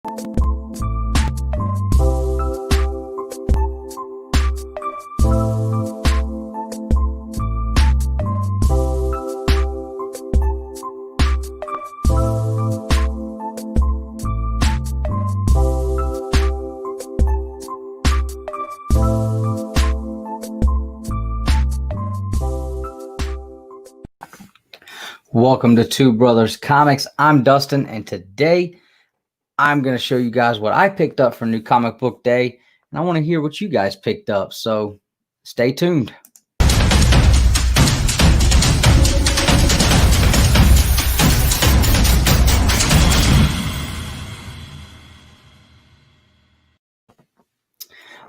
Welcome to Two Brothers Comics. I'm Dustin, and today I'm going to show you guys what I picked up for New Comic Book Day, and I want to hear what you guys picked up, so stay tuned.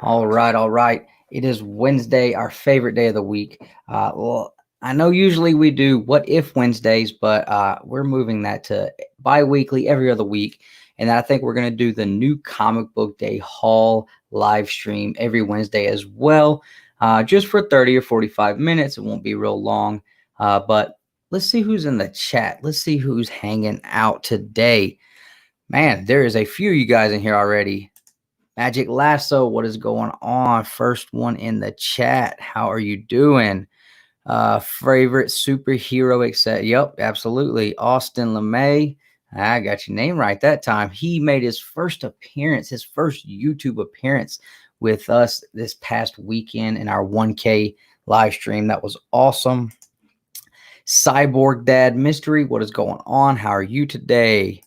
All right. It is Wednesday, our favorite day of the week. Well, I know usually we do What If Wednesdays, but we're moving that to bi-weekly, every other week. And I think we're going to do the New Comic Book Day haul live stream every Wednesday as well, just for 30 or 45 minutes. It won't be real long, but let's see who's in the chat. Let's see who's hanging out today. Man, there is a few of you guys in here already. Magic Lasso, what is going on? First one in the chat. How are you doing? Favorite superhero, except, yep, absolutely. Austin LeMay. I got your name right that time. He made his first appearance, his first YouTube appearance with us this past weekend in our 1K live stream. That was awesome. Cyborg Dad Mystery, what is going on? How are you today?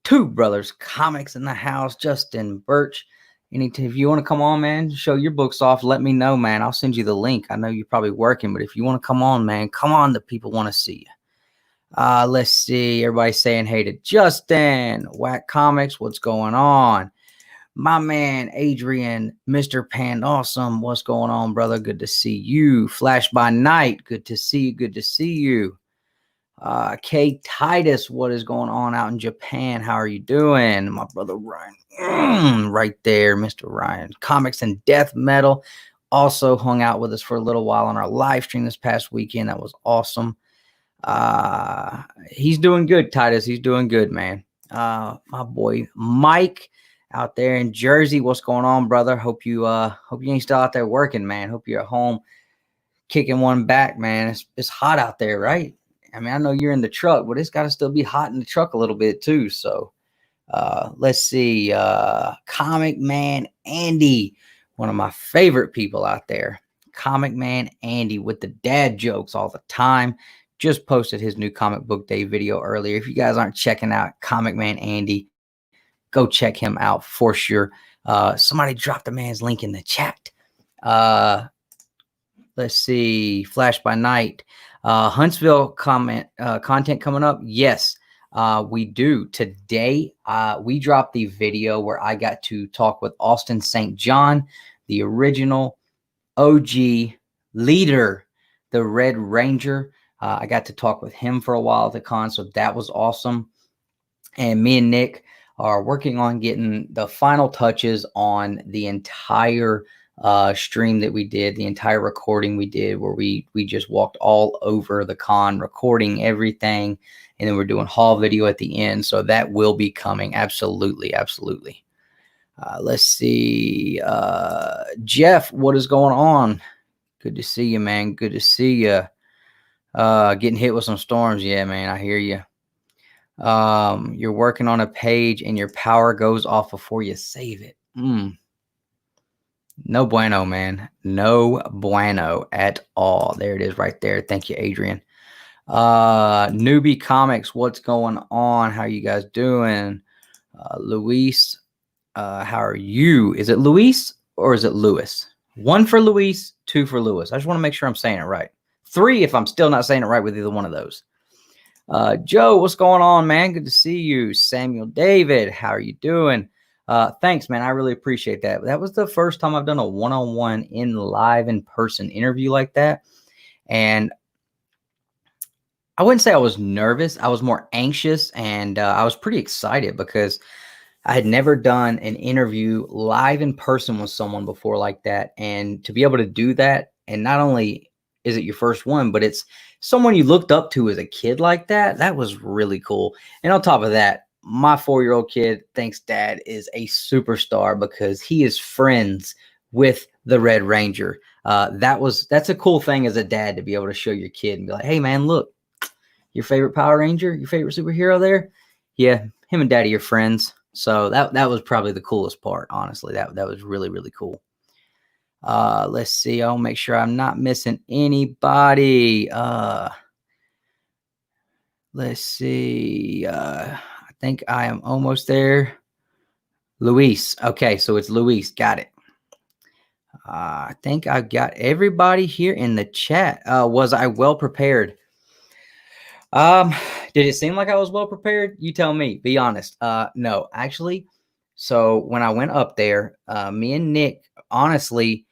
Two Brothers Comics in the house. Justin Birch. If you want to come on, man, show your books off, let me know, man. I'll send you the link. I know you're probably working, but if you want to come on, man, come on. The people want to see you. Let's see. Everybody's saying hey to Justin. Whack Comics, what's going on? My man, Adrian, Mr. Pandawesome, what's going on, brother? Good to see you. Flash by Night, good to see you. Good to see you. K Titus, what is going on out in Japan? How are you doing? My brother Ryan, right there, Mr. Ryan. Comics and Death Metal also hung out with us for a little while on our live stream this past weekend. That was awesome. He's doing good, Titus. He's doing good, man. My boy Mike out there in Jersey, what's going on, brother? Hope you ain't still out there working, man. Hope you're at home kicking one back, man. It's hot out there, right? I mean, I know you're in the truck, but it's got to still be hot in the truck a little bit too. So let's see. Comic Man Andy, one of my favorite people out there. Comic Man Andy with the dad jokes all the time. Just posted his new Comic Book Day video earlier. If you guys aren't checking out Comic Man Andy, go check him out for sure. Somebody dropped the man's link in the chat. Let's see. Flash by Night. Huntsville content coming up. Yes, we do. Today, we dropped the video where I got to talk with Austin St. John, the original OG leader, the Red Ranger. I got to talk with him for a while at the con, so that was awesome. And me and Nick are working on getting the final touches on the entire stream that we did, the entire recording we did, where we just walked all over the con recording everything, and then we're doing haul video at the end, so that will be coming. Absolutely. Let's see. Jeff, what is going on? Good to see you, man. Good to see you. Getting hit with some storms. Yeah, man, I hear you. You're working on a page and your power goes off before you save it. No bueno, man. No bueno at all. There it is right there. Thank you, Adrian. Newbie Comics, what's going on? How you guys doing? Luis, how are you? Is it Luis or is it Lewis? 1 for Luis, 2 for Lewis. I just want to make sure I'm saying it right. 3 if I'm still not saying it right with either one of those. Joe, what's going on, man? Good to see you. Samuel David, how are you doing? Thanks, man. I really appreciate that. That was the first time I've done a one-on-one in-person interview like that. And I wouldn't say I was nervous. I was more anxious, and I was pretty excited because I had never done an interview live in person with someone before like that. And to be able to do that, and not only is it your first one, but it's someone you looked up to as a kid like that, that was really cool. And on top of that, my 4-year-old kid thinks dad is a superstar because he is friends with the Red Ranger. That's a cool thing as a dad to be able to show your kid and be like, hey man, look, your favorite Power Ranger, your favorite superhero there? Yeah, him and daddy are friends. So that was probably the coolest part, honestly. That was really, really cool. Let's see. I'll make sure I'm not missing anybody. Let's see. I think I am almost there. Luis. Okay, so it's Luis. Got it. I think I've got everybody here in the chat. Was I well prepared? Did it seem like I was well prepared? You tell me. Be honest. No, actually. So when I went up there, me and Nick, honestly,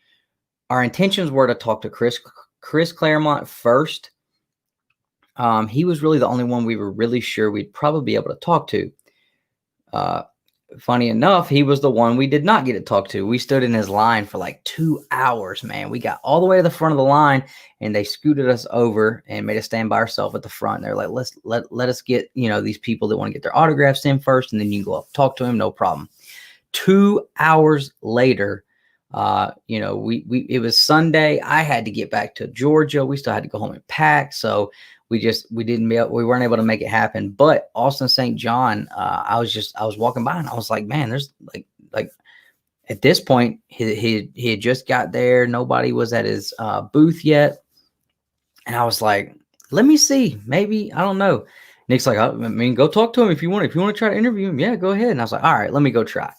our intentions were to talk to Chris Claremont first. He was really the only one we were really sure we'd probably be able to talk to. Funny enough, he was the one we did not get to talk to. We stood in his line for like 2 hours, man. We got all the way to the front of the line, and they scooted us over and made us stand by ourselves at the front. They're like, let us get, these people that want to get their autographs in first, and then you can go up, talk to him, no problem. 2 hours later, it was Sunday. I had to get back to Georgia. We still had to go home and pack. So we weren't able to make it happen. But Austin St. John, I was walking by and I was like, man, there's like at this point, he had just got there. Nobody was at his booth yet. And I was like, let me see, maybe, I don't know. Nick's like, I mean, go talk to him if you want to try to interview him. Yeah, go ahead. And I was like, all right, let me go try.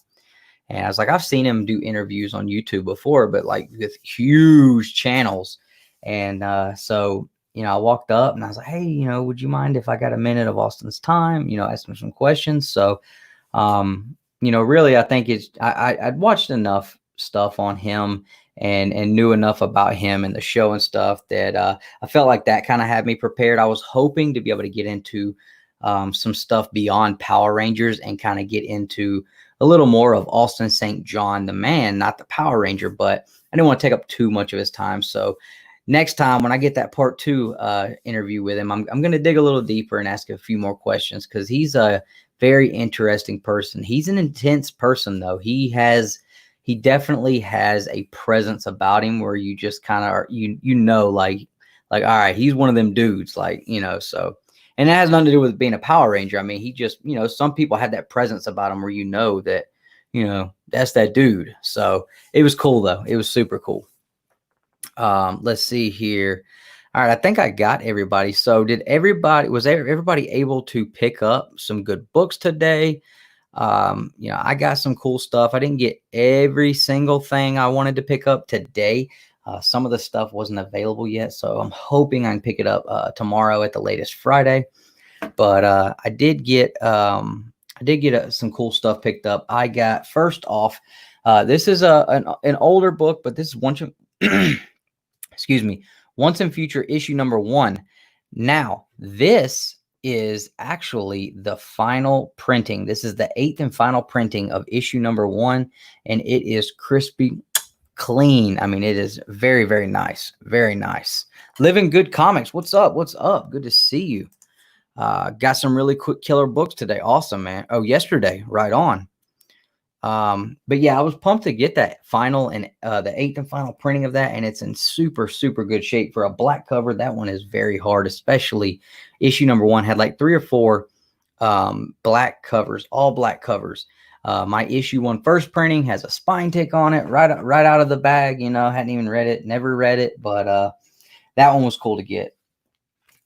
And I was like, I've seen him do interviews on YouTube before, but like with huge channels. And so, I walked up and I was like, hey, would you mind if I got a minute of Austin's time, ask him some questions. So, really, I think I'd watched enough stuff on him and knew enough about him and the show and stuff that I felt like that kind of had me prepared. I was hoping to be able to get into some stuff beyond Power Rangers and kind of get into a little more of Austin St. John, the man, not the Power Ranger, but I didn't want to take up too much of his time. So next time when I get that part 2 interview with him, I'm going to dig a little deeper and ask a few more questions because he's a very interesting person. He's an intense person, though. He definitely has a presence about him where you just kind of are, like, all right, he's one of them dudes, like, so. And it has nothing to do with being a Power Ranger. I mean, he just, some people have that presence about him where that, that's that dude. So it was cool, though. It was super cool. Let's see here. All right, I think I got everybody. So was everybody able to pick up some good books today? I got some cool stuff. I didn't get every single thing I wanted to pick up today. Some of the stuff wasn't available yet, so I'm hoping I can pick it up tomorrow at the latest Friday. But I did get some cool stuff picked up. I got, first off, this is an older book, but this is Once and Future issue number 1. Now, this is actually the final printing. This is the 8th and final printing of issue number 1, and it is crispy clean. I mean, it is very, very nice. Very nice. Living Good Comics. What's up? What's up? Good to see you. Got some really quick killer books today. Awesome, man. Oh, yesterday. Right on. But yeah, I was pumped to get that final and the 8th and final printing of that. And it's in super, super good shape for a black cover. That one is very hard, especially issue number 1 had like 3 or 4 black covers, all black covers. My issue 1 first printing has a spine tick on it right out of the bag. Hadn't even read it, never read it, but that one was cool to get.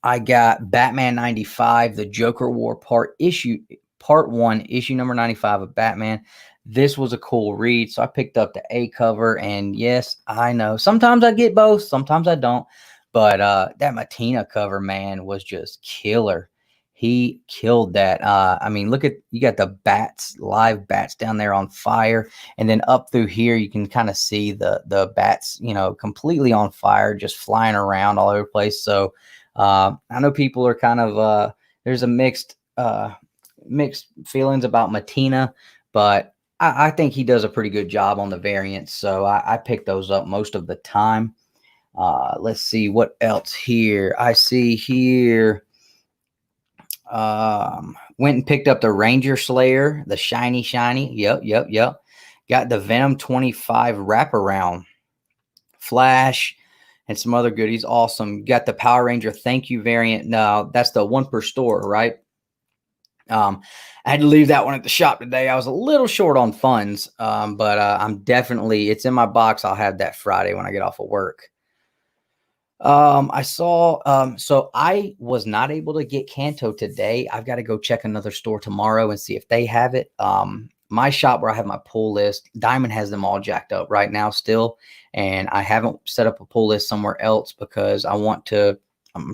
I got Batman 95, the Joker War Part 1, issue number 95 of Batman. This was a cool read, so I picked up the A cover, and yes, I know sometimes I get both, sometimes I don't, but that Matina cover, man, was just killer. He killed that. I mean, look at, you got the bats, live bats down there on fire. And then up through here, you can kind of see the bats, completely on fire, just flying around all over the place. So I know people are kind of, there's a mixed feelings about Matina, but I think he does a pretty good job on the variants. So I pick those up most of the time. Let's see what else here. I see here. Went and picked up the Ranger Slayer, the shiny. Yep. Got the Venom 25 wraparound, Flash, and some other goodies. Awesome. Got the Power Ranger Thank You variant. No, that's the one per store, right? I had to leave that one at the shop today. I was a little short on funds, but I'm definitely, it's in my box. I'll have that Friday when I get off of work. I saw, so I was not able to get Kanto today. I've got to go check another store tomorrow and see if they have it. My shop where I have my pull list, Diamond has them all jacked up right now still. And I haven't set up a pull list somewhere else because I'm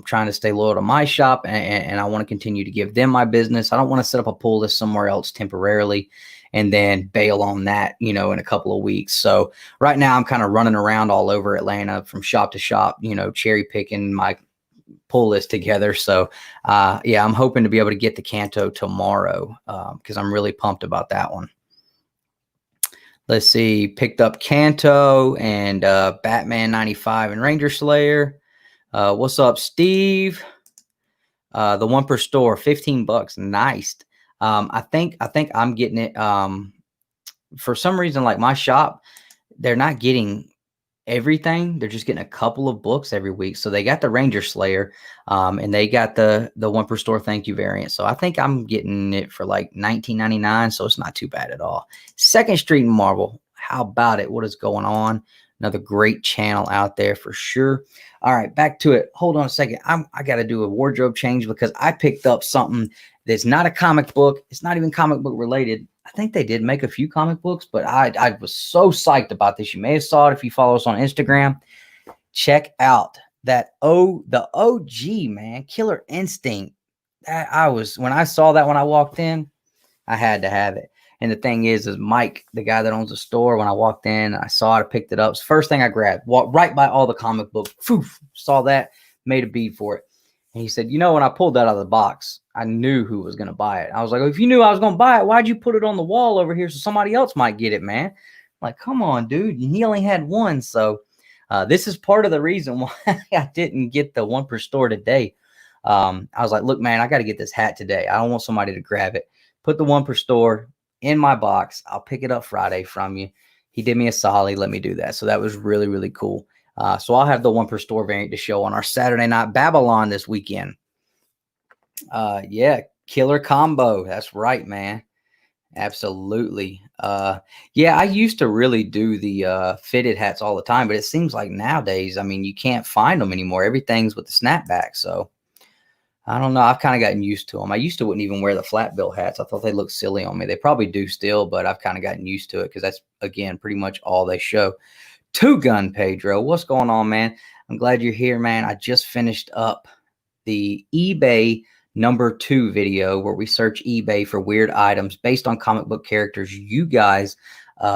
trying to stay loyal to my shop and I want to continue to give them my business. I don't want to set up a pull list somewhere else temporarily and then bail on that, in a couple of weeks. So right now I'm kind of running around all over Atlanta from shop to shop, cherry picking my pull list together. So yeah, I'm hoping to be able to get the Kanto tomorrow because I'm really pumped about that one. Let's see, picked up Kanto and Batman 95 and Ranger Slayer. What's up, Steve? The one per store, $15. Nice. I think I'm getting it. For some reason, like my shop, they're not getting everything. They're just getting a couple of books every week. So they got the Ranger Slayer, and they got the one per store Thank You variant. So I think I'm getting it for like $19.99. So it's not too bad at all. Second Street Marvel. How about it? What is going on? Another great channel out there for sure. All right, back to it. Hold on a second. I got to do a wardrobe change because I picked up something that's not a comic book. It's not even comic book related. I think they did make a few comic books, but I was so psyched about this. You may have saw it if you follow us on Instagram. Check out the OG, man, Killer Instinct. When I saw that when I walked in, I had to have it. And the thing is Mike, the guy that owns the store, when I walked in, I saw it, I picked it up. It's the first thing I grabbed. Walked right by all the comic books. Saw that, made a bead for it. And he said, when I pulled that out of the box, I knew who was going to buy it. I was like, if you knew I was going to buy it, why'd you put it on the wall over here so somebody else might get it, man? I'm like, come on, dude. He only had one. So this is part of the reason why I didn't get the one per store today. I was like, look, man, I got to get this hat today. I don't want somebody to grab it. Put the one per store in my box. I'll pick it up Friday from you. He did me a solid. Let me do that. So that was really, really cool. So I'll have the one per store variant to show on our Saturday night Babble-on this weekend. Yeah, killer combo. That's right, man. Absolutely. Yeah, I used to really do the fitted hats all the time, but it seems like nowadays, I mean, you can't find them anymore. Everything's with the snapback. So I don't know. I've kind of gotten used to them. I used to wouldn't even wear the flat bill hats. I thought they looked silly on me. They probably do still, but I've kind of gotten used to it because that's, again, pretty much all they show. Two Gun Pedro, what's going on, man? I'm glad you're here, man. I just finished up the eBay #2 video where we search eBay for weird items based on comic book characters you guys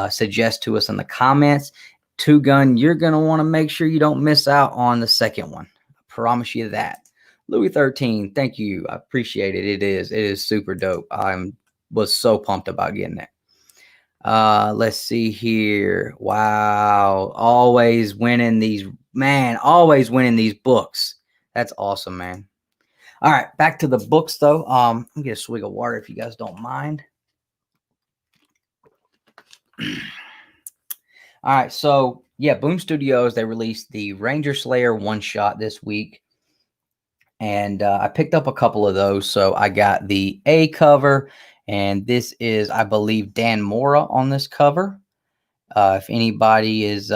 suggest to us in the comments. Two Gun, you're going to want to make sure you don't miss out on the second one. I promise you that. Louis 13, thank you. I appreciate it. It is super dope. Was so pumped about getting it. Let's see here. Wow. Always winning these books. That's awesome, man. All right, back to the books though. I'm gonna get a swig of water if you guys don't mind. All right, so yeah, Boom Studios, they released the Ranger Slayer one-shot this week. And I picked up a couple of those. So I got the A cover, and this is, I believe, Dan Mora on this cover. If anybody is,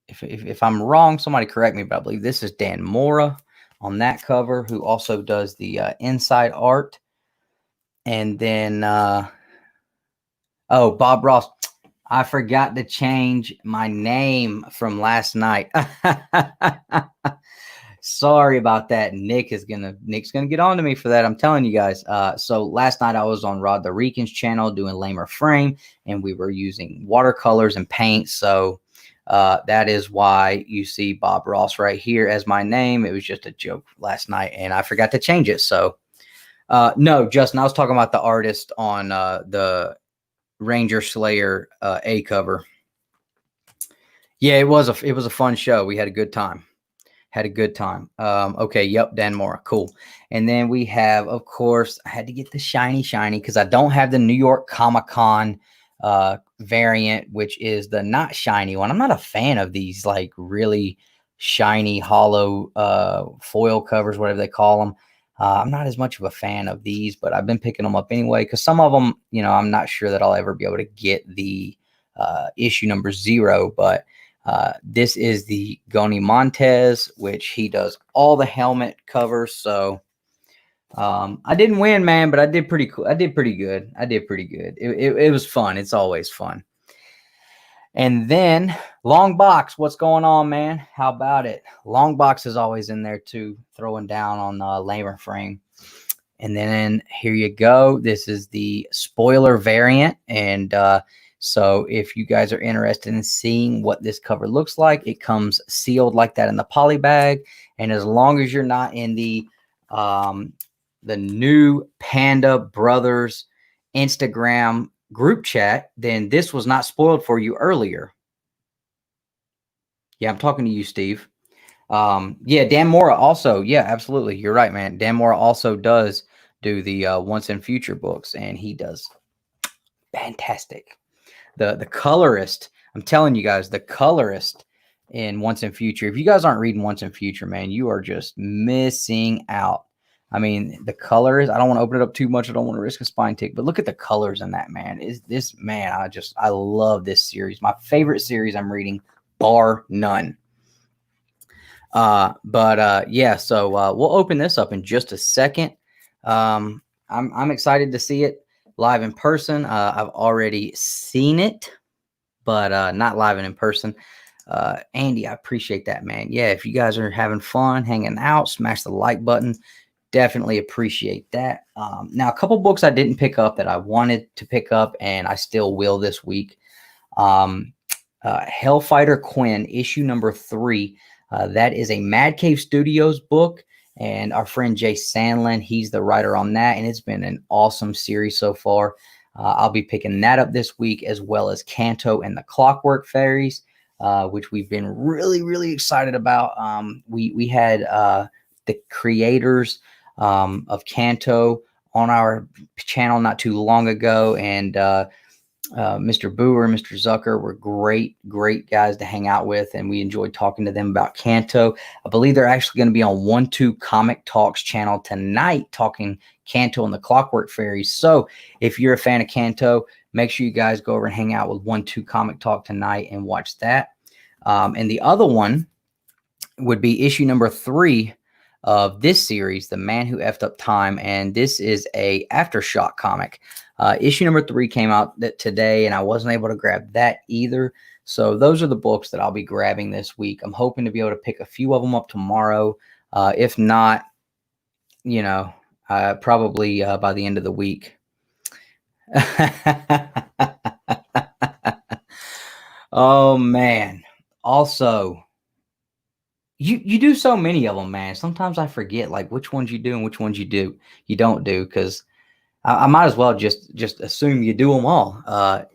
if I'm wrong, somebody correct me, but I believe this is Dan Mora on that cover, who also does the inside art. And then, oh, Bob Ross. I forgot to change my name from last night. Sorry about that. Nick's gonna get on to me for that. I'm telling you guys. So last night I was on Rod the Reekin's channel doing Lamer Frame, and we were using watercolors and paint. So that is why you see Bob Ross right here as my name. It was just a joke last night, and I forgot to change it. So no, Justin, I was talking about the artist on the Ranger Slayer A cover. Yeah, it was a fun show. We had a good time. Had a good time. Okay, yep, Dan Mora, cool. And then we have, of course, I had to get the shiny because I don't have the New York ComiKon variant, which is the not shiny one. I'm not a fan of these like really shiny hollow foil covers, whatever they call them. I'm not as much of a fan of these, but I've been picking them up anyway because some of them, you know, I'm not sure that I'll ever be able to get the issue number 0, but this is the Goni Montez, which he does all the helmet covers. So I didn't win, man, but I did pretty cool. I did pretty good. It was fun. It's always fun. And then Long Box, what's going on, man? How about it? Long Box is always in there too, throwing down on Lamer Frame. And then here you go. This is the spoiler variant. And so if you guys are interested in seeing what this cover looks like, it comes sealed like that in the poly bag. And as long as you're not in the new Panda Brothers Instagram group chat, then this was not spoiled for you earlier. Yeah, I'm talking to you, Steve. Yeah, Dan Mora also. Yeah, absolutely. You're right, man. Dan Mora also does do the Once and Future books, and he does fantastic. The colorist, I'm telling you guys, the colorist in Once and Future. If you guys aren't reading Once and Future, man, you are just missing out. I mean, the colors, I don't want to open it up too much. I don't want to risk a spine tick, but look at the colors in that, man. Is this, man, I love this series. My favorite series I'm reading, bar none. Yeah, so we'll open this up in just a second. I'm excited to see it live in person. I've already seen it, but not live and in person. Andy, I appreciate that, man. Yeah, if you guys are having fun, hanging out, smash the like button. Definitely appreciate that. Now, a couple books I didn't pick up that I wanted to pick up, and I still will this week. Hellfighter Quinn, issue number 3. That is a Mad Cave Studios book, and our friend Jay Sandlin, he's the writer on that, and it's been an awesome series so far. I'll be picking that up this week, as well as Kanto and the Clockwork Fairies, which we've been really, really excited about. We had the creators of Kanto on our channel not too long ago, and Mr. Booer and Mr. Zucker were great guys to hang out with, and we enjoyed talking to them about Kanto. I believe they're actually going to be on 1-2 Comic Talks channel tonight talking Kanto and the Clockwork Fairies. So if you're a fan of Kanto, make sure you guys go over and hang out with 1-2 Comic Talk tonight and watch that. And the other one would be issue number 3 of this series, The Man Who Effed Up Time, and this is a Aftershock comic. Issue number 3 came out today, and I wasn't able to grab that either. So those are the books that I'll be grabbing this week. I'm hoping to be able to pick a few of them up tomorrow. If not, you know, probably by the end of the week. Oh, man. Also, you do so many of them, man. Sometimes I forget like which ones you do and which ones you don't do, because I might as well just assume you do them all.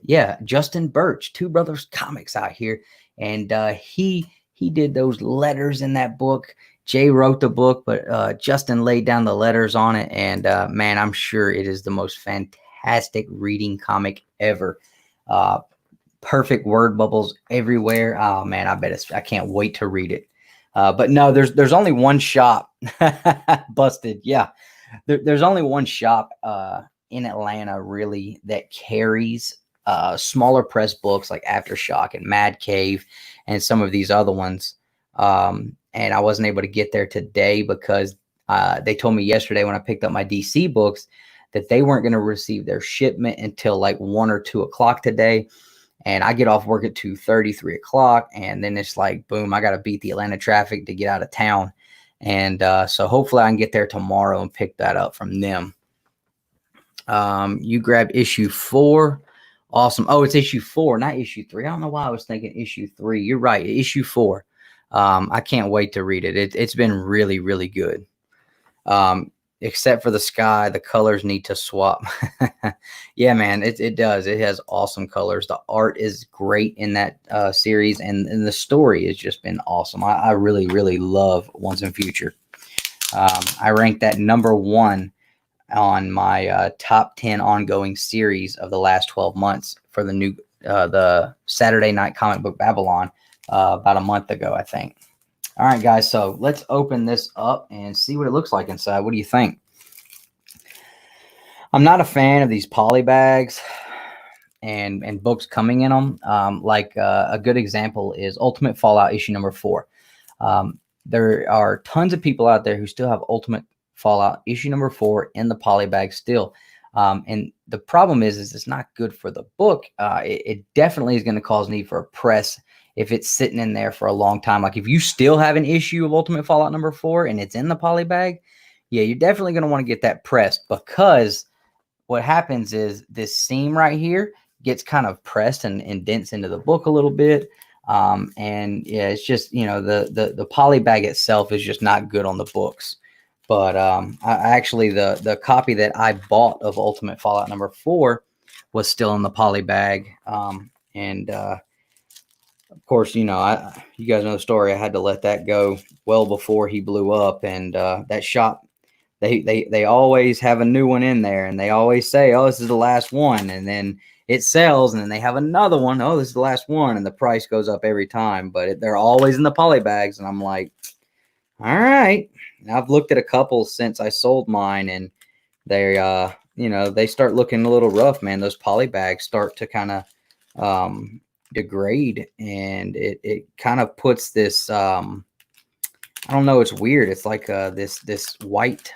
Yeah, Justin Birch, Two Brothers Comics out here, and he did those letters in that book. Jay wrote the book, but Justin laid down the letters on it, and man, I'm sure it is the most fantastic reading comic ever. Perfect word bubbles everywhere. Oh man, I can't wait to read it. But no, there's only one shop. Busted. Yeah. There's only one shop in Atlanta really that carries smaller press books like Aftershock and Mad Cave and some of these other ones. And I wasn't able to get there today because they told me yesterday when I picked up my DC books that they weren't going to receive their shipment until like 1 or 2 o'clock today. And I get off work at 2:30, 3 o'clock. And then it's like, boom, I got to beat the Atlanta traffic to get out of town. And so hopefully I can get there tomorrow and pick that up from them. You grabbed issue 4. Awesome. Oh, it's issue 4, not issue 3. I don't know why I was thinking issue 3. You're right. Issue 4. I can't wait to read it. It's been really, really good. except for the sky, the colors need to swap. Yeah, man, it does. It has awesome colors. The art is great in that series, and the story has just been awesome. I really, really love Once and Future. I ranked that #1 on my top 10 ongoing series of the last 12 months for the new the Saturday night Comic Book Babble-on about a month ago, I think. All right, guys, so let's open this up and see what it looks like inside. What do you think? I'm not a fan of these poly bags and books coming in them. A good example is Ultimate Fallout issue #4. There are tons of people out there who still have Ultimate Fallout issue #4 in the poly bag still. And the problem is it's not good for the book. It definitely is going to cause need for a press if it's sitting in there for a long time. Like if you still have an issue of Ultimate Fallout #4 and it's in the poly bag, yeah, you're definitely going to want to get that pressed, because what happens is this seam right here gets kind of pressed and indents into the book a little bit. And yeah, it's just, you know, the poly bag itself is just not good on the books. But the copy that I bought of Ultimate Fallout #4 was still in the poly bag. Of course, you know, you guys know the story. I had to let that go well before he blew up. And that shop, they always have a new one in there, and they always say, "Oh, this is the last one," and then it sells, and then they have another one. "Oh, this is the last one," and the price goes up every time. But they're always in the poly bags, and I'm like, all right. Now, I've looked at a couple since I sold mine, and they, you know, they start looking a little rough, man. Those poly bags start to kind of degrade, and it kind of puts this, I don't know, it's weird. It's like this white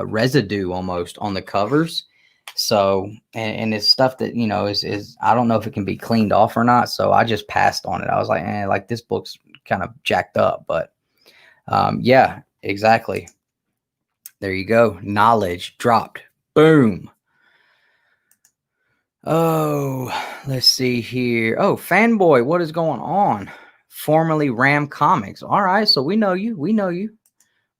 residue almost on the covers. So, and it's stuff that, you know, is I don't know if it can be cleaned off or not. So I just passed on it. I was like, like this book's kind of jacked up, but yeah, exactly. There you go. Knowledge dropped. Boom. Oh, let's see here. Oh, Fanboy, what is going on? Formerly Ram Comics. All right, so we know you. We know you.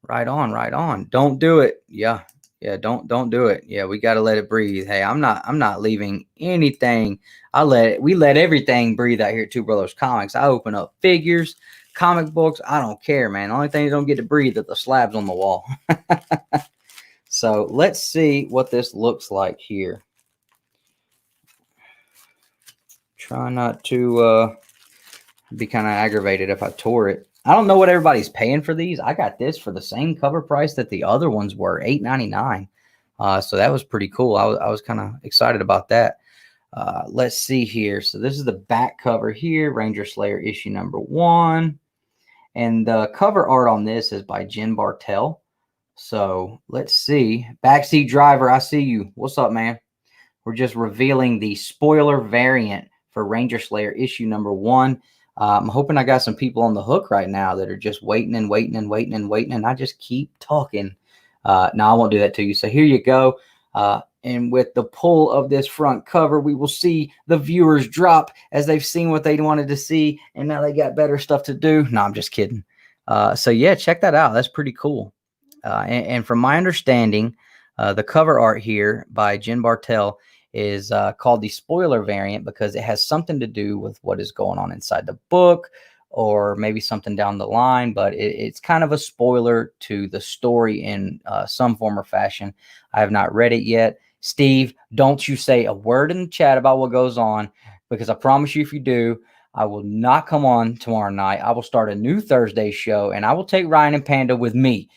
Right on, right on. Don't do it. Yeah. Yeah, don't do it. Yeah, we got to let it breathe. Hey, I'm not leaving anything. We let everything breathe out here at Two Brothers Comics. I open up figures, comic books. I don't care, man. The only thing that don't get to breathe are the slabs on the wall. So let's see what this looks like here. Try not to be kind of aggravated if I tore it. I don't know what everybody's paying for these. I got this for the same cover price that the other ones were, $8.99. So that was pretty cool. I was kind of excited about that. Let's see here. So this is the back cover here, Ranger Slayer issue #1. And the cover art on this is by Jen Bartel. So let's see. Backseat Driver, I see you. What's up, man? We're just revealing the spoiler variant for Ranger Slayer issue #1. I'm hoping I got some people on the hook right now that are just waiting and waiting and waiting and waiting, and I just keep talking. No, I won't do that to you. So here you go. And with the pull of this front cover, we will see the viewers drop as they've seen what they wanted to see, and now they got better stuff to do. No, I'm just kidding. So yeah, check that out. That's pretty cool. And from my understanding, the cover art here by Jen Bartel is called the spoiler variant because it has something to do with what is going on inside the book, or maybe something down the line, but it's kind of a spoiler to the story in some form or fashion. I have not read it yet. Steve, don't you say a word in the chat about what goes on, because I promise you, if you do, I will not come on tomorrow night. I will start a new Thursday show, and I will take Ryan and Panda with me.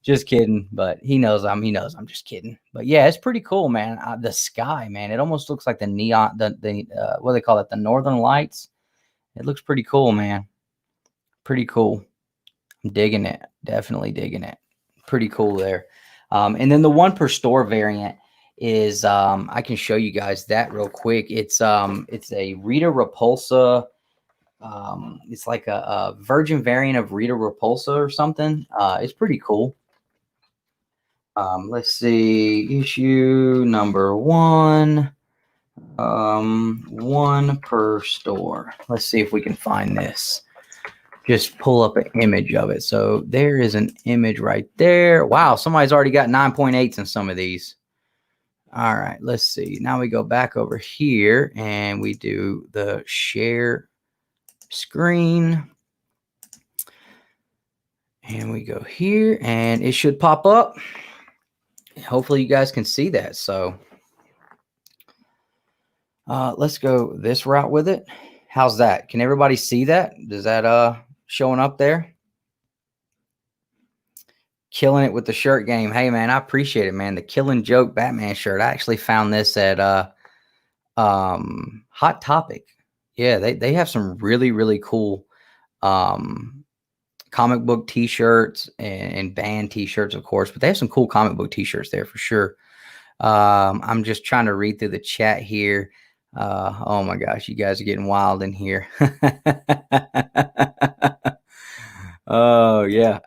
Just kidding, but he knows I'm just kidding. But yeah, it's pretty cool, man. The sky, man, it almost looks like the neon, what do they call it, the Northern Lights. It looks pretty cool, man. Pretty cool. I'm digging it. Definitely digging it. Pretty cool there. And then the 1 per store variant is I can show you guys that real quick. It's a Rita Repulsa. It's like a virgin variant of Rita Repulsa or something. It's pretty cool. Let's see, issue #1, 1 per store. Let's see if we can find this. just pull up an image of it. So there is an image right there. Wow, somebody's already got 9.8s in some of these. All right, let's see. Now we go back over here and we do the share screen. And we go here and it should pop up. Hopefully you guys can see that. So let's go this route with it. How's that? Can everybody see that? Is that showing up there? Killing it with the shirt game. Hey man, I appreciate it, man. The Killing Joke Batman shirt. I actually found this at Hot Topic. Yeah, they have some really cool comic book t-shirts and band t-shirts, of course, but they have some cool comic book t-shirts there for sure. I'm just trying to read through the chat here. Oh my gosh, you guys are getting wild in here. Oh yeah.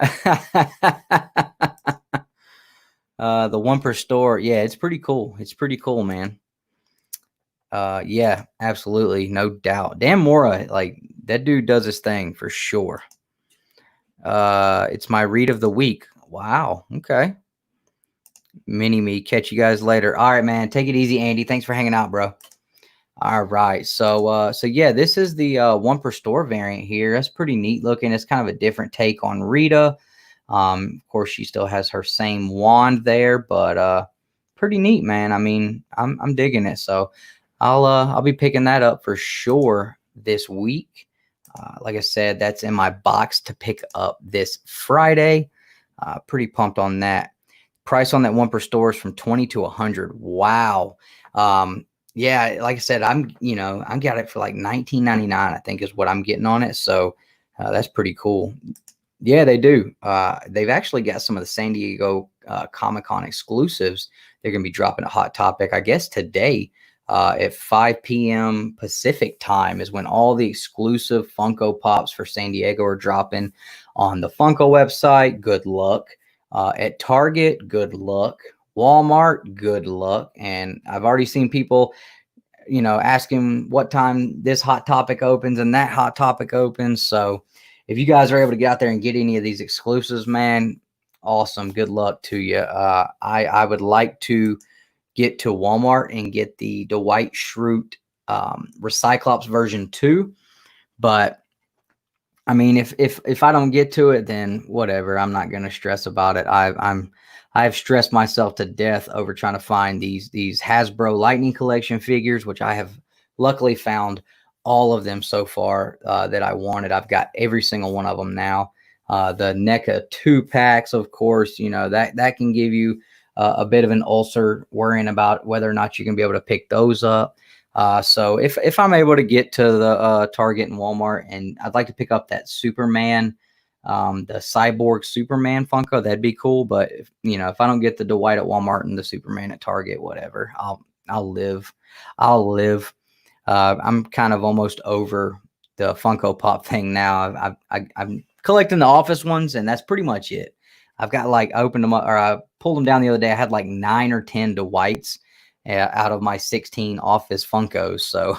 The one per store. Yeah, it's pretty cool. It's pretty cool, man. Yeah, absolutely. No doubt. Dan Mora, like that dude does his thing for sure. It's my read of the week. Wow. Okay. Mini-me. Catch you guys later. All right, man. Take it easy, Andy. Thanks for hanging out, bro. All right. So yeah, this is the one per store variant here. That's pretty neat looking. It's kind of a different take on Rita. Of course, she still has her same wand there, but pretty neat, man. I mean, I'm digging it. So I'll be picking that up for sure this week. Like I said, that's in my box to pick up this Friday. Pretty pumped on that. Price on that one per store is from $20 to $100. Wow. Yeah, like I said, I got it for like $19.99, I think is what I'm getting on it. So that's pretty cool. Yeah, they do. They've actually got some of the San Diego ComiKon exclusives. They're going to be dropping a Hot Topic, I guess, today at 5 p.m. Pacific time is when all the exclusive Funko Pops for San Diego are dropping on the Funko website. Good luck. At Target, good luck. Walmart, good luck. And I've already seen people, asking what time this Hot Topic opens and that Hot Topic opens. So if you guys are able to get out there and get any of these exclusives, man, awesome. Good luck to you. I would like to get to Walmart and get the Dwight Schrute Recyclops version 2. But I mean, if I don't get to it, then whatever. I'm not going to stress about it. I've stressed myself to death over trying to find these Hasbro Lightning Collection figures, which I have luckily found all of them so far that I wanted. I've got every single one of them now. The NECA 2-packs, of course, that can give you a bit of an ulcer worrying about whether or not you can be able to pick those up. So if I'm able to get to the Target and Walmart, and I'd like to pick up that Superman, the Cyborg Superman Funko, that'd be cool. But if I don't get the Dwight at Walmart and the Superman at Target, whatever, I'll live. I'm kind of almost over the Funko Pop thing now. I'm collecting the office ones, and that's pretty much it. I've got I opened them up, or I pulled them down the other day. I had like 9 or 10 Dwights out of my 16 office Funkos. So,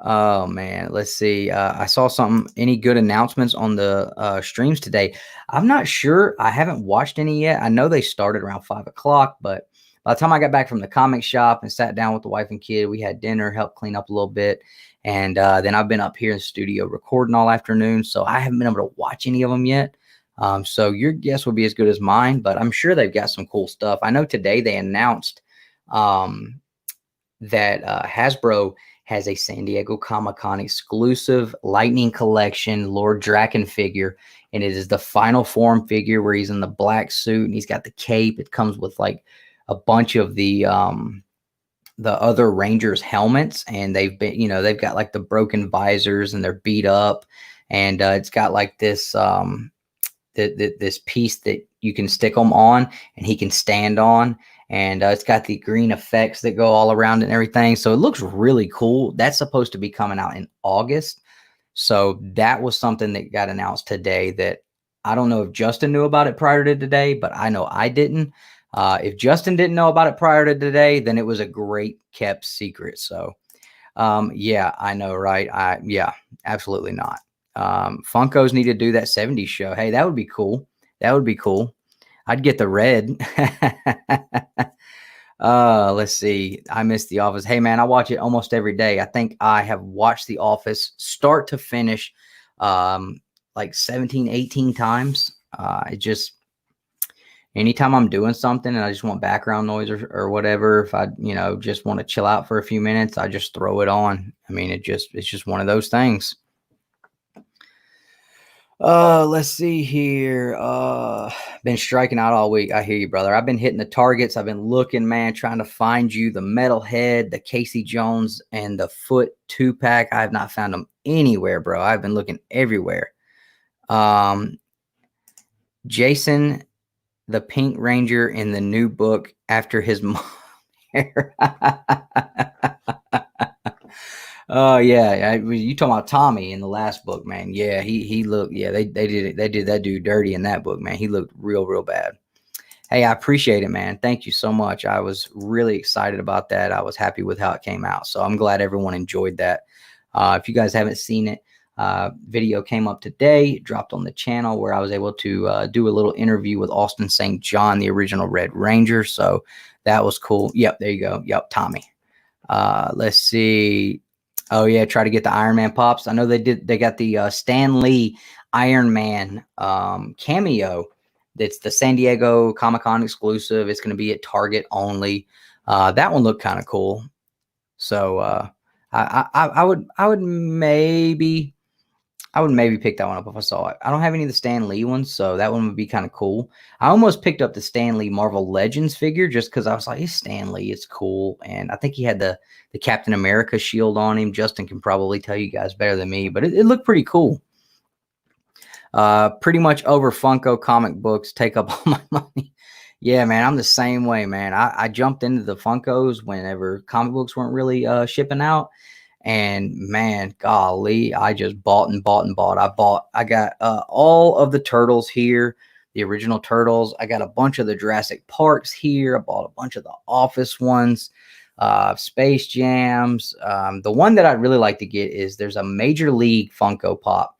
oh man, let's see. I saw something. Any good announcements on the streams today? I'm not sure. I haven't watched any yet. I know they started around 5 o'clock, but by the time I got back from the comic shop and sat down with the wife and kid, we had dinner, helped clean up a little bit. And then I've been up here in the studio recording all afternoon. So I haven't been able to watch any of them yet. So your guess would be as good as mine, but I'm sure they've got some cool stuff. I know today they announced that Hasbro has a San Diego Comic-Con exclusive Lightning Collection Lord Draken figure. And it is the final form figure where he's in the black suit and he's got the cape. It comes with like a bunch of the other Rangers helmets, and they've got like the broken visors and they're beat up, and it's got like this this piece that you can stick them on and he can stand on, and it's got the green effects that go all around and everything. So it looks really cool. That's supposed to be coming out in August. So that was something that got announced today that I don't know if Justin knew about it prior to today, but I know I didn't. If Justin didn't know about it prior to today, then it was a great kept secret. So, yeah, I know, right? Yeah, absolutely not. Funkos need to do that 70s show. Hey, that would be cool. That would be cool. I'd get the red. Let's see. I miss The Office. Hey, man, I watch it almost every day. I think I have watched The Office start to finish like 17, 18 times. It just, anytime I'm doing something and I just want background noise or whatever, if I, just want to chill out for a few minutes, I just throw it on. I mean, it's just one of those things. Let's see here. Been striking out all week. I hear you, brother. I've been hitting the targets. I've been looking, man, trying to find you the Metalhead, the Casey Jones, and the Foot 2-pack. I have not found them anywhere, bro. I've been looking everywhere. Jason, the Pink Ranger in the new book after his mom. Oh yeah, you talking about Tommy in the last book, man? Yeah, he looked. Yeah, they did that dude dirty in that book, man. He looked real bad. Hey, I appreciate it, man. Thank you so much. I was really excited about that. I was happy with how it came out, so I'm glad everyone enjoyed that. If you guys haven't seen it, video came up today, dropped on the channel where I was able to do a little interview with Austin St. John, the original Red Ranger. So that was cool. Yep, there you go. Yep, Tommy. Let's see. Oh yeah, try to get the Iron Man pops. I know they did. They got the Stan Lee Iron Man cameo. That's the San Diego ComiKon exclusive. It's going to be at Target only. That one looked kind of cool. So I would maybe pick that one up if I saw it. I don't have any of the Stan Lee ones, so that one would be kind of cool. I almost picked up the Stan Lee Marvel Legends figure just because I was like, it's Stan Lee, it's cool. And I think he had the Captain America shield on him. Justin can probably tell you guys better than me, but it looked pretty cool. Pretty much over Funko comic books take up all my money. Yeah, man, I'm the same way, man. I jumped into the Funkos whenever comic books weren't really shipping out. And man, golly, I just bought and bought and bought. I got all of the Turtles here, the original Turtles. I got a bunch of the Jurassic Parks here. I bought a bunch of the Office ones, Space Jams. The one that I'd really like to get is there's a Major League Funko Pop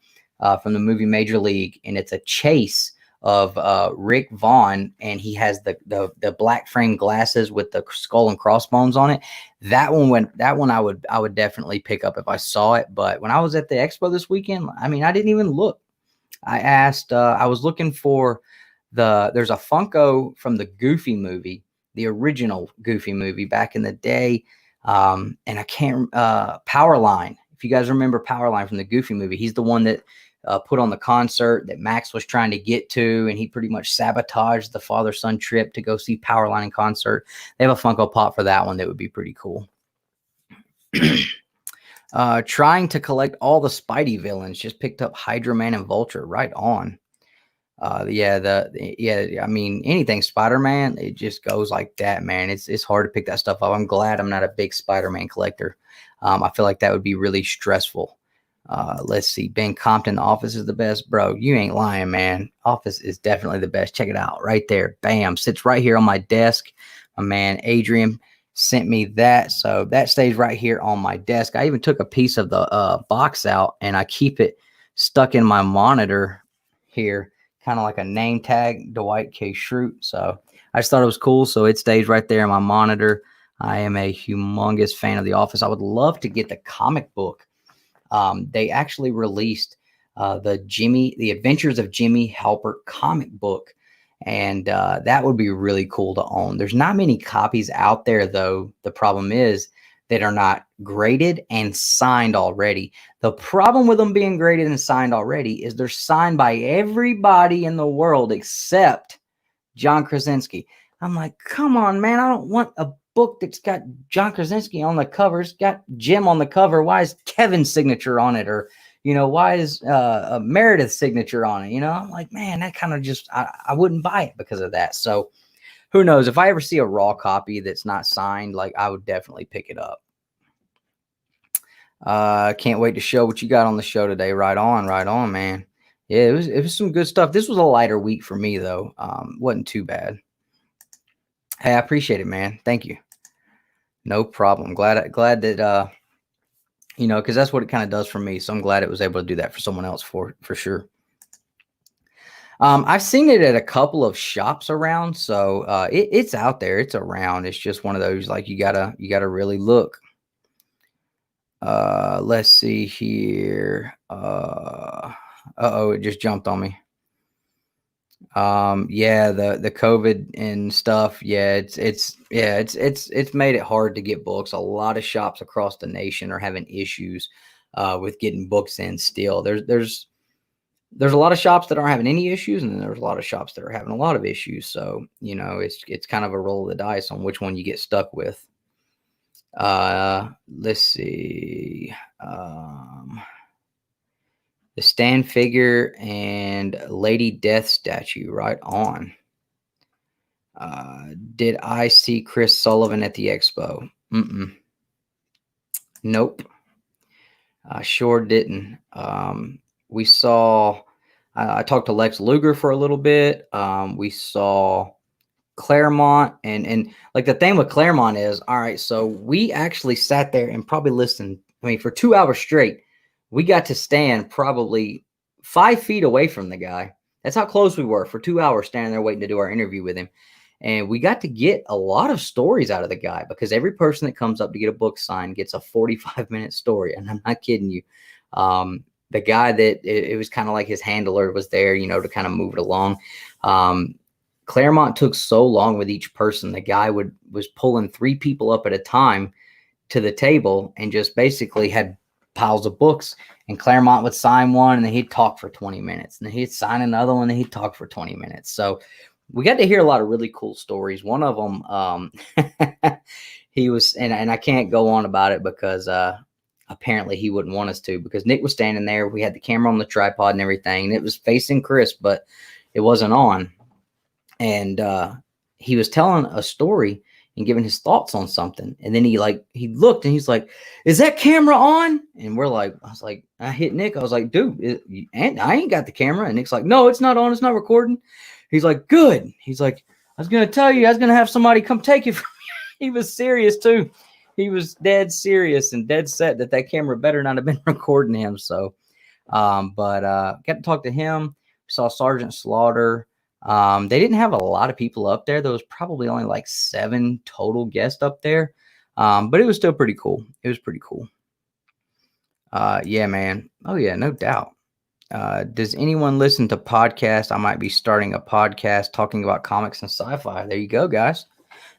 from the movie Major League, and it's a chase of Rick Vaughn, and he has the black frame glasses with the skull and crossbones on it. That one I would definitely pick up if I saw it. But when I was at the expo this weekend, I mean, I didn't even look. I asked, I was looking for there's a Funko from the Goofy movie, the original Goofy movie back in the day. And I can't, Powerline. If you guys remember Powerline from the Goofy movie, he's the one that put on the concert that Max was trying to get to, and he pretty much sabotaged the father-son trip to go see Powerline in concert. They have a Funko Pop for that one that would be pretty cool. Trying to collect all the Spidey villains. Just picked up Hydra Man and Vulture. Right on. I mean, anything Spider-Man, it just goes like that, man. It's hard to pick that stuff up. I'm glad I'm not a big Spider-Man collector. I feel like that would be really stressful. Let's see. Ben Compton, The Office is the best. Bro, you ain't lying, man. Office is definitely the best. Check it out right there. Bam. Sits right here on my desk. My man Adrian sent me that. So that stays right here on my desk. I even took a piece of the box out, and I keep it stuck in my monitor here, kind of like a name tag, Dwight K. Schrute. So I just thought it was cool. So it stays right there in my monitor. I am a humongous fan of The Office. I would love to get the comic book. They actually released the Adventures of Jimmy Halpert comic book, and that would be really cool to own. There's not many copies out there, though. The problem is that are not graded and signed already. The problem with them being graded and signed already is they're signed by everybody in the world except John Krasinski. I'm like, come on, man. I don't want a book that's got John Krasinski on the cover. It's got Jim on the cover. Why is Kevin's signature on it? Or, why is Meredith's signature on it? I'm like, man, that kind of just, I wouldn't buy it because of that. So who knows? If I ever see a raw copy that's not signed, like, I would definitely pick it up. Can't wait to show what you got on the show today. Right on, man. Yeah, it was some good stuff. This was a lighter week for me, though. Wasn't too bad. Hey, I appreciate it, man. Thank you. No problem. Glad that you know, because that's what it kind of does for me. So I'm glad it was able to do that for someone else for sure. I've seen it at a couple of shops around, so it's out there. It's around. It's just one of those like you gotta really look. Let's see here. Uh-oh, it just jumped on me. Yeah, the COVID and stuff. Yeah, it's made it hard to get books. A lot of shops across the nation are having issues with getting books in still. There's a lot of shops that aren't having any issues, and then there's a lot of shops that are having a lot of issues. So, you know, it's kind of a roll of the dice on which one you get stuck with. Let's see. The stand figure and Lady Death statue, right on. Did I see Chris Sullivan at the expo? Nope. I sure didn't. We saw, I talked to Lex Luger for a little bit. We saw Claremont, and like the thing with Claremont is, all right, so we actually sat there and probably listened. I mean, for 2 hours straight, we got to stand probably 5 feet away from the guy. That's how close we were for 2 hours standing there waiting to do our interview with him. And we got to get a lot of stories out of the guy because every person that comes up to get a book signed gets a 45-minute story. And I'm not kidding you. The guy that it was kind of like his handler was there, you know, to kind of move it along. Claremont took so long with each person. The guy was pulling 3 people up at a time to the table and just basically had piles of books, and Claremont would sign one and then he'd talk for 20 minutes and then he'd sign another one and he'd talk for 20 minutes. So we got to hear a lot of really cool stories. One of them, he was, and I can't go on about it because apparently he wouldn't want us to, because Nick was standing there. We had the camera on the tripod and everything, and it was facing Chris, but it wasn't on. And he was telling a story and giving his thoughts on something. And then he looked and he's like, "Is that camera on?" And I hit Nick. I was like, "Dude, I ain't got the camera." And Nick's like, "No, it's not on. It's not recording." He's like, "Good." He's like, "I was going to tell you, I was going to have somebody come take it from you." He was serious too. He was dead serious and dead set that camera better not have been recording him. So, but got to talk to him. Saw Sergeant Slaughter. They didn't have a lot of people up there. There was probably only like 7 total guests up there. But it was still pretty cool. It was pretty cool. Yeah, man. Oh yeah, no doubt. Does anyone listen to podcasts? I might be starting a podcast talking about comics and sci-fi. There you go, guys.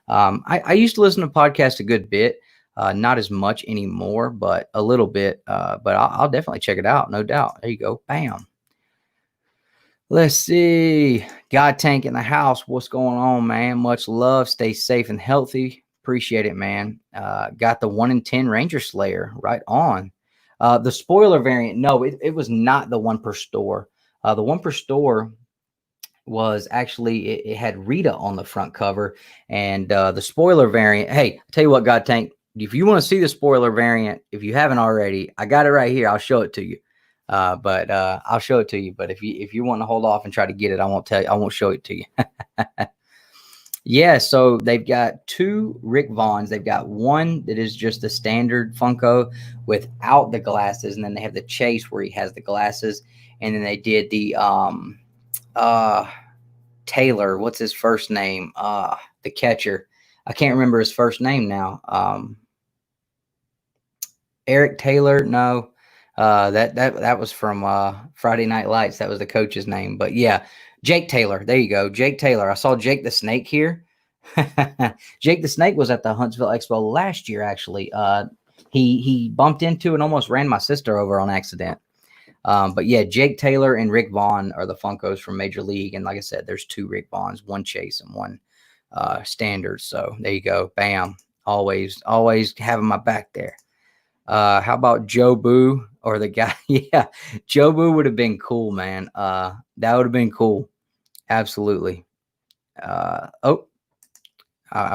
I used to listen to podcasts a good bit, not as much anymore, but a little bit. But I'll definitely check it out. No doubt. There you go. Bam. Let's see. God Tank in the house. What's going on, man? Much love. Stay safe and healthy. Appreciate it, man. Got the 1 in 10 Ranger Slayer right on. The spoiler variant. No, it was not the one per store. The one per store was actually, it had Rita on the front cover, and the spoiler variant. Hey, I'll tell you what, God Tank, if you want to see the spoiler variant, if you haven't already, I got it right here. I'll show it to you. But I'll show it to you. But if you want to hold off and try to get it, I won't tell you. I won't show it to you. Yeah. So they've got 2 Rick Vaughns. They've got one that is just the standard Funko without the glasses, and then they have the Chase where he has the glasses, and then they did the Taylor. What's his first name? The catcher. I can't remember his first name now. Eric Taylor. No. That was from Friday Night Lights. That was the coach's name. But yeah, Jake Taylor. There you go. Jake Taylor. I saw Jake the Snake here. Jake the Snake was at the Huntsville Expo last year, actually. He bumped into and almost ran my sister over on accident. But yeah, Jake Taylor and Rick Vaughn are the Funkos from Major League. And like I said, there's 2 Rick Vaughns, 1 Chase and 1 Standard. So there you go. Bam. Always having my back there. How about Joe Boo or the guy? Yeah, Joe Boo would have been cool, man. That would have been cool. Absolutely. I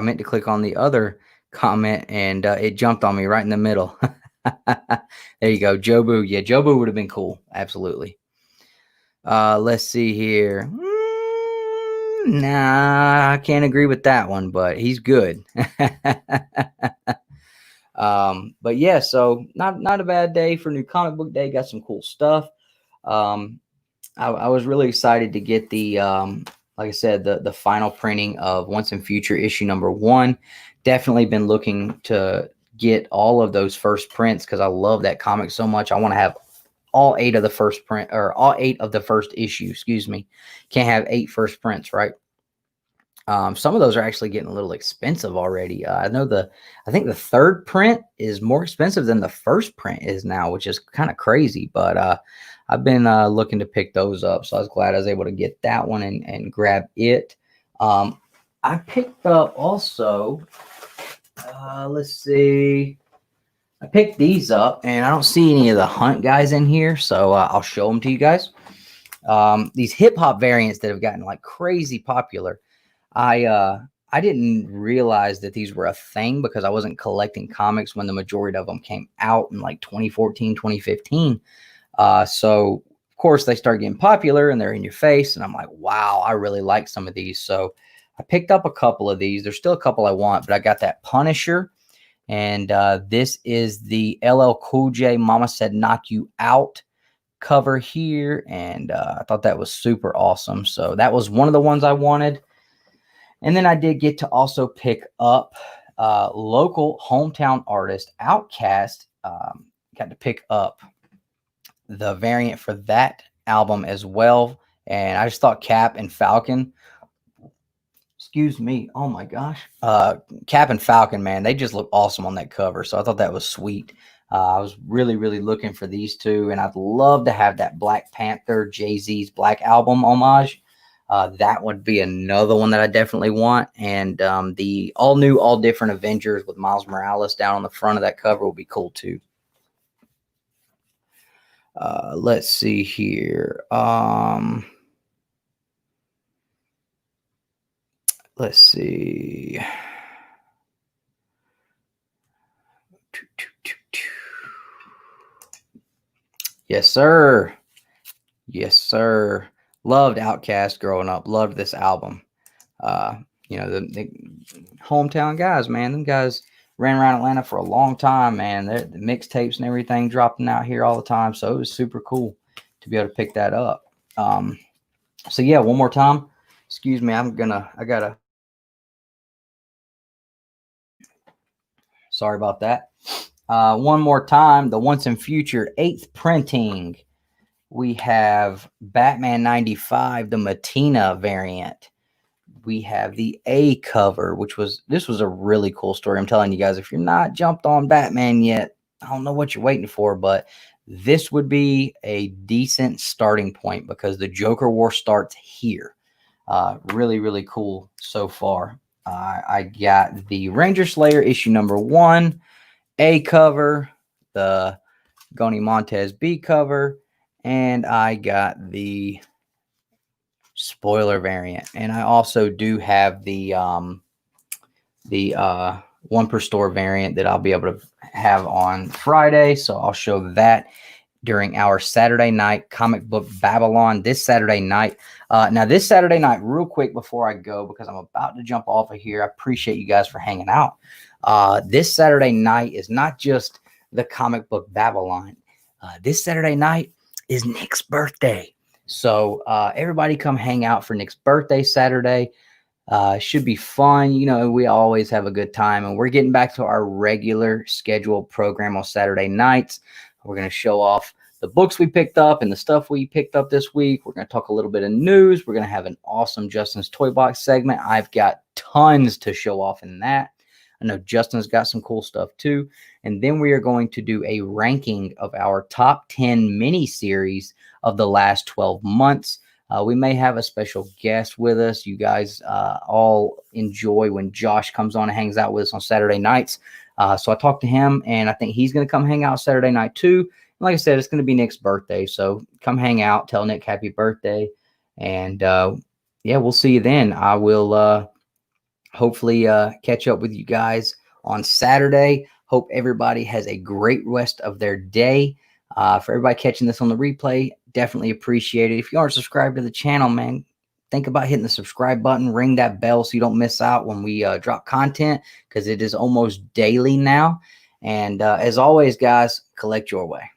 meant to click on the other comment and it jumped on me right in the middle. There you go. Joe Boo. Yeah, Joe Boo would have been cool. Absolutely. Let's see here. Nah, I can't agree with that one, but he's good. But yeah, so not a bad day for New Comic Book Day. Got some cool stuff. I was really excited to get the like I said, the final printing of Once and Future issue #1. Definitely been looking to get all of those first prints because I love that comic so much. I want to have all 8 of the first print, or all 8 of the first issue. Excuse me. Can't have 8 first prints, right? Some of those are actually getting a little expensive already. I think the third print is more expensive than the first print is now, which is kind of crazy. But I've been looking to pick those up, so I was glad I was able to get that one and grab it. I picked up also. Let's see. I picked these up, and I don't see any of the Hunt guys in here, so I'll show them to you guys. These hip hop variants that have gotten like crazy popular. I didn't realize that these were a thing because I wasn't collecting comics when the majority of them came out in like 2014, 2015. So of course they start getting popular and they're in your face, and I'm like, wow, I really like some of these. So I picked up a couple of these. There's still a couple I want, but I got that Punisher, and this is the LL Cool J Mama Said Knock You Out cover here, and I thought that was super awesome. So that was one of the ones I wanted. And then I did get to also pick up local hometown artist Outkast. Got to pick up the variant for that album as well. And I just thought Cap and Falcon, excuse me, oh my gosh, Cap and Falcon, man, they just look awesome on that cover. So I thought that was sweet. I was really, really looking for these two, and I'd love to have that Black Panther Jay-Z's Black Album homage. That would be another one that I definitely want. And the all new, all different Avengers with Miles Morales down on the front of that cover will be cool too. Let's see here. Let's see. Yes, sir. Yes, sir. Loved Outkast growing up. Loved this album. You know, the hometown guys, man. Them guys ran around Atlanta for a long time, man. The mixtapes and everything dropping out here all the time. So it was super cool to be able to pick that up. So yeah, one more time. Excuse me. I gotta. Sorry about that. One more time. The Once and Future 8th printing. We have Batman 95, the Matina variant. We have the A cover, this was a really cool story. I'm telling you guys, if you're not jumped on Batman yet, I don't know what you're waiting for, but this would be a decent starting point because the Joker War starts here. Really, really cool so far. I got the Ranger Slayer issue #1 A cover, the Goni Montez B cover, and I got the spoiler variant. And I also do have the one per store variant that I'll be able to have on Friday. So I'll show that during our Saturday night Comic Book Babble-on this Saturday night. Now this Saturday night, real quick before I go, because I'm about to jump off of here. I appreciate you guys for hanging out. This Saturday night is not just the Comic Book Babble-on. This Saturday night is Nick's birthday. So everybody come hang out for Nick's birthday Saturday. Should be fun. You know, we always have a good time, and we're getting back to our regular scheduled program on Saturday nights. We're going to show off the books we picked up and the stuff we picked up this week. We're going to talk a little bit of news. We're going to have an awesome Justin's Toy Box segment. I've got tons to show off in that. I know Justin's got some cool stuff too. And then we are going to do a ranking of our top 10 mini series of the last 12 months. We may have a special guest with us. You guys all enjoy when Josh comes on and hangs out with us on Saturday nights. So I talked to him, and I think he's going to come hang out Saturday night too. And like I said, it's going to be Nick's birthday. So come hang out, tell Nick happy birthday. And yeah, we'll see you then. I will hopefully catch up with you guys on Saturday. Hope everybody has a great rest of their day. For everybody catching this on the replay, definitely appreciate it. If you aren't subscribed to the channel, man, think about hitting the subscribe button, ring that bell so you don't miss out when we drop content, because it is almost daily now. And as always, guys, collect your way.